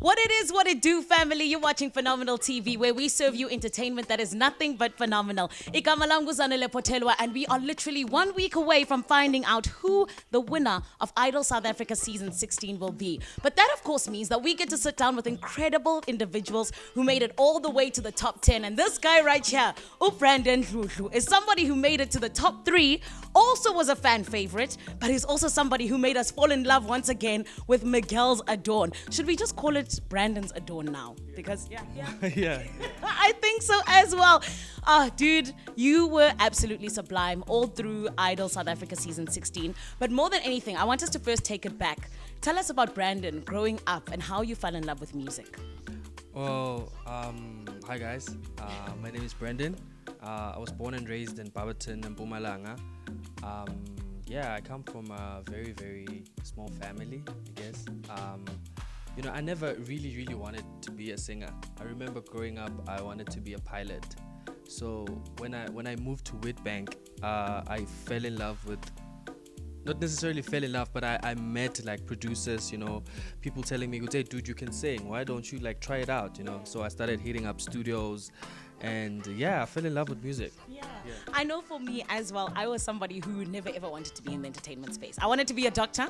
What it is, what it do, family. You're watching Phenomenal TV, where we serve you entertainment that is nothing but phenomenal. Igama langu Zanele Potelwa, and we are literally 1 week away from finding out who the winner of Idol South Africa Season 16 will be. But that, of course, means that we get to sit down with incredible individuals who made it all the way to the top 10. And this guy right here, Brandon Dludlu, is somebody who made it to the top 3, also was a fan favorite, but he's also somebody who made us fall in love once again with Miguel's Adorn. Should we just call it Brandon's Adorn now? Because, Yeah. I think so as well. Dude, you were absolutely sublime all through Idol South Africa Season 16. But more than anything, I want us to first take it back. Tell us about Brandon growing up and how you fell in love with music. Well, hi guys. My name is Brendan. I was born and raised in Barberton and Mpumalanga. I come from a very, very small family, I guess. I never really wanted to be a singer. I remember growing up, I wanted to be a pilot. So when I moved to Witbank, I fell in love with, not necessarily fell in love, but I met like producers, people telling me, hey, dude, you can sing. Why don't you like try it out, So I started hitting up studios and I fell in love with music. Yeah. I know for me as well, I was somebody who never ever wanted to be in the entertainment space. I wanted to be a doctor,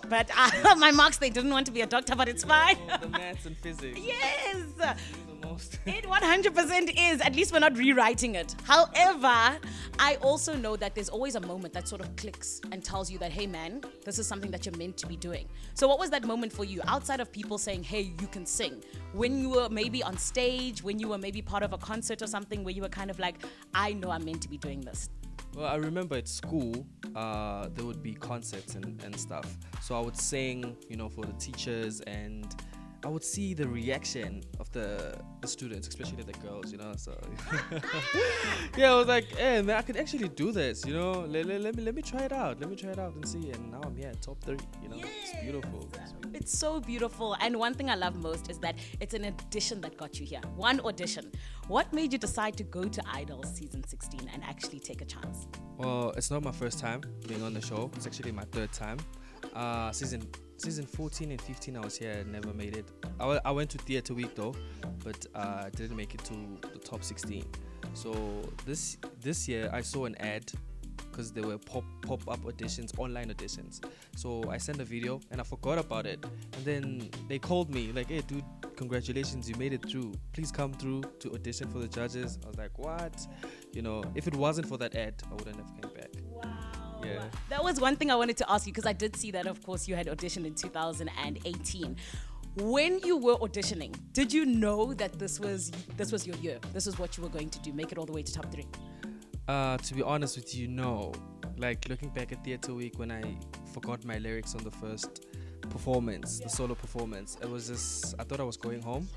but my marks, they didn't want to be a doctor, but it's fine. The maths and physics. Yes. The most. It 100% is. At least we're not rewriting it. However, I also know that there's always a moment that sort of clicks and tells you that, hey man, this is something that you're meant to be doing. So what was that moment for you outside of people saying, hey, you can sing? When you were maybe on stage, when you were maybe part of a concert or something where you were kind of like, I know I'm meant to be doing this. Well, I remember at school, there would be concerts and stuff. So I would sing, for the teachers, and I would see the reaction of the students, especially the girls, So I was like, hey man, I could actually do this, Let me try it out. Let me try it out and see. And now I'm here, top 3. It's beautiful. It's so beautiful. And one thing I love most is that it's an audition that got you here. One audition. What made you decide to go to Idol Season 16 and actually take a chance? Well, it's not my first time being on the show. It's actually my 3rd time. Season 14 and 15, I was here. I never made it. I went to Theatre Week though, but I didn't make it to the top 16. So this year, I saw an ad because there were pop-up auditions, online auditions. So I sent a video and I forgot about it. And then they called me like, hey dude, congratulations, you made it through. Please come through to audition for the judges. I was like, what? If it wasn't for that ad, I wouldn't have came back. Wow. Yeah. That was one thing I wanted to ask you, because I did see that, of course, you had auditioned in 2018. When you were auditioning, did you know that this was your year? This is what you were going to do, make it all the way to top 3? To be honest with you, no. Like looking back at Theatre Week when I forgot my lyrics on the first performance, the solo performance, it was just, I thought I was going home.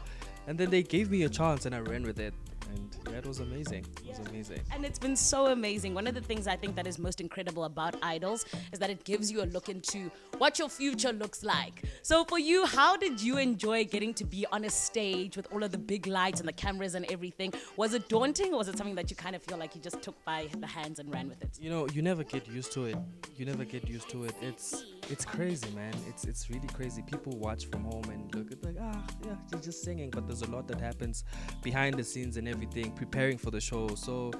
And then they gave me a chance and I ran with it. And it was amazing. It was amazing. And it's been so amazing. One of the things I think that is most incredible about Idols is that it gives you a look into what your future looks like. So for you, how did you enjoy getting to be on a stage with all of the big lights and the cameras and everything? Was it daunting, or was it something that you kind of feel like you just took by the hands and ran with it? You never get used to it. It's crazy, man. It's really crazy. People watch from home and look at like, you're just singing, but there's a lot that happens behind the scenes and everything, preparing for the show. So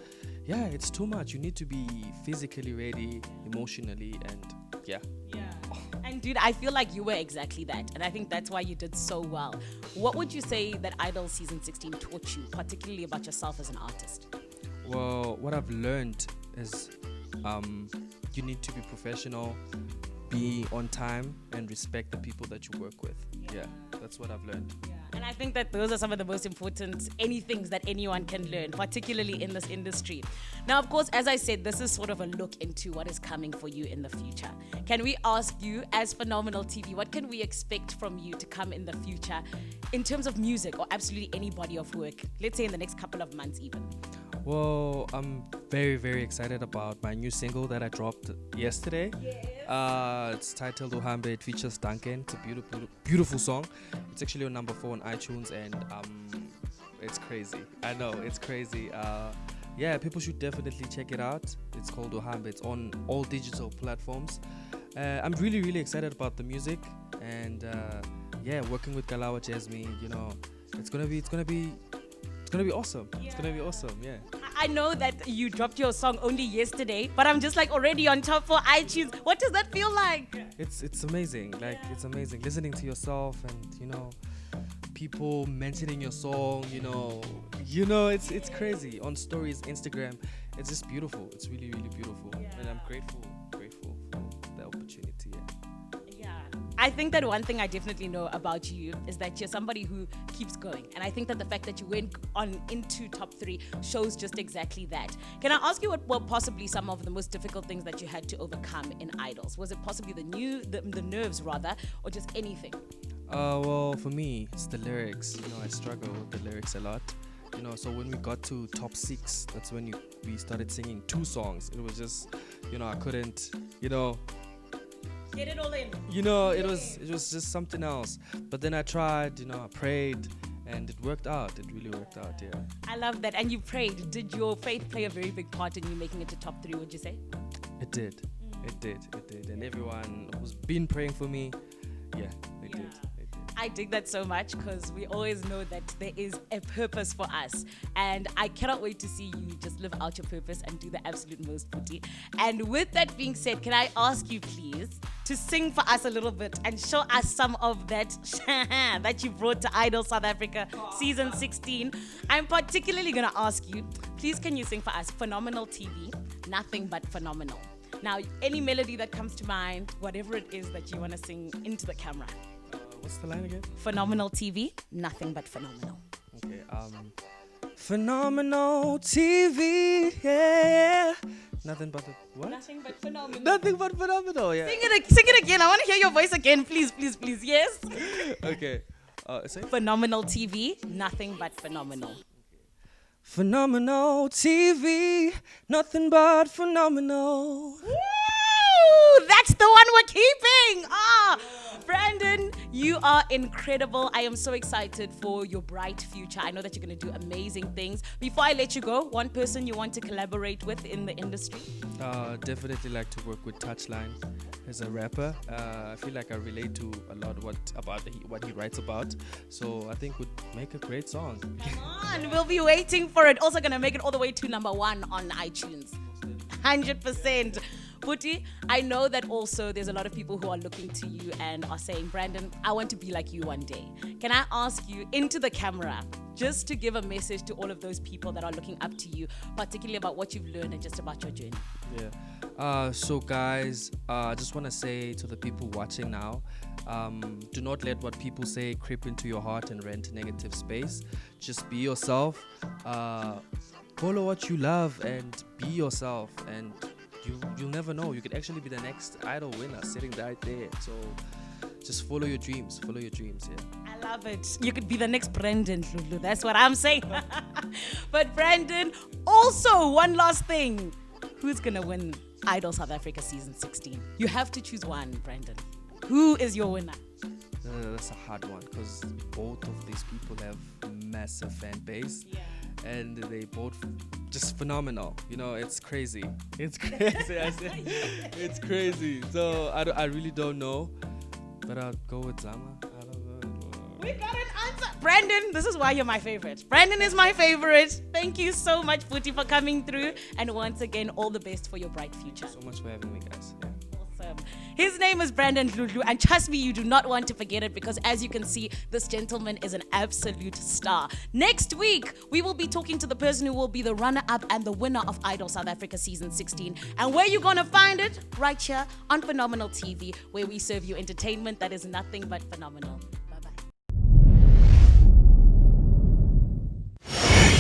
it's too much. You need to be physically ready, emotionally, and Yeah. And dude, I feel like you were exactly that. And I think that's why you did so well. What would you say that Idol Season 16 taught you, particularly about yourself as an artist? Well, what I've learned is you need to be professional, be on time, and respect the people that you work with. Yeah, that's what I've learned. Yeah. And I think that those are some of the most important things that anyone can learn, particularly in this industry. Now, of course, as I said, this is sort of a look into what is coming for you in the future. Can we ask you, as Phenomenal TV, what can we expect from you to come in the future in terms of music or absolutely any body of work, let's say in the next couple of months even? Well, I'm very, very excited about my new single that I dropped yesterday. Yes. It's titled Uhambe. It features Duncan. It's a beautiful, beautiful song. It's actually on number 4 on iTunes, and it's crazy. I know, it's crazy. People should definitely check it out. It's called Uhambe. It's on all digital platforms. I'm really, really excited about the music. and yeah, working with Kalawa Jazmee, you know, it's gonna be awesome. It's gonna be awesome. Yeah. I know that you dropped your song only yesterday, but I'm just like already on top for iTunes. What does that feel like? It's amazing. Like it's amazing listening to yourself and people mentioning your song. It's crazy on stories, Instagram. It's just beautiful. It's really really beautiful, and I'm grateful for the opportunity. Yeah. I think that one thing I definitely know about you is that you're somebody who keeps going. And I think that the fact that you went on into top 3 shows just exactly that. Can I ask you what were possibly some of the most difficult things that you had to overcome in Idols? Was it possibly the nerves rather, or just anything? Well, for me, it's the lyrics. I struggle with the lyrics a lot. So when we got to top 6, that's when we started singing 2 songs. It was just, I couldn't, Get it all in. it was just something else. But then I tried, I prayed, and it worked out. It really worked out, yeah. I love that. And you prayed. Did your faith play a very big part in you making it to top 3, would you say? It did. It did. And everyone who's been praying for me, yeah, they did. I dig that so much because we always know that there is a purpose for us. And I cannot wait to see you just live out your purpose and do the absolute most, Puti. And with that being said, can I ask you please to sing for us a little bit and show us some of that that you brought to Idol South Africa season 16. I'm particularly going to ask you, please can you sing for us Phenomenal TV, Nothing But Phenomenal. Now, any melody that comes to mind, whatever it is that you want to sing into the camera. What's the line again? Phenomenal TV, Nothing But Phenomenal. Okay, Phenomenal TV, yeah. Nothing but what? Nothing But Phenomenal. Nothing but phenomenal, yeah. Sing it again. I want to hear your voice again, please. Yes. Okay. Say Phenomenal TV, Nothing But Phenomenal. Phenomenal TV, nothing but phenomenal. Woo! That's the one we're keeping. Brandon, you are incredible. I am so excited for your bright future. I know that you're going to do amazing things. Before I let you go, one person you want to collaborate with in the industry? Definitely like to work with Touchline as a rapper. I feel like I relate to a lot what he writes about. So I think would make a great song. Come on, we'll be waiting for it. Also going to make it all the way to number 1 on iTunes. 100%. Puti, I know that also there's a lot of people who are looking to you and are saying, Brandon, I want to be like you one day. Can I ask you into the camera just to give a message to all of those people that are looking up to you, particularly about what you've learned and just about your journey? Yeah. So guys, I just want to say to the people watching now, do not let what people say creep into your heart and rent negative space. Just be yourself. Follow what you love and be yourself, and you'll never know. You could actually be the next Idol winner sitting right there. So just follow your dreams. Yeah. I love it. You could be the next Brandon, Lulu. That's what I'm saying. But Brandon, also one last thing. Who's going to win Idol South Africa season 16? You have to choose one, Brandon. Who is your winner? That's a hard one because both of these people have massive fan base. Yeah. And they both just phenomenal. It's crazy. It's crazy. It's crazy. So I really don't know, but I'll go with Zama. I don't know. We got an answer. Brandon, this is why you're my favorite. Brandon is my favorite. Thank you so much, Puti, for coming through. And once again, all the best for your bright future. So much for having me, guys. Yeah. Awesome. His name is Brandon Lulu, and trust me, you do not want to forget it because as you can see, this gentleman is an absolute star. Next week, we will be talking to the person who will be the runner-up and the winner of Idol South Africa season 16. And where you going to find it? Right here on Phenomenal TV, where we serve you entertainment that is nothing but phenomenal.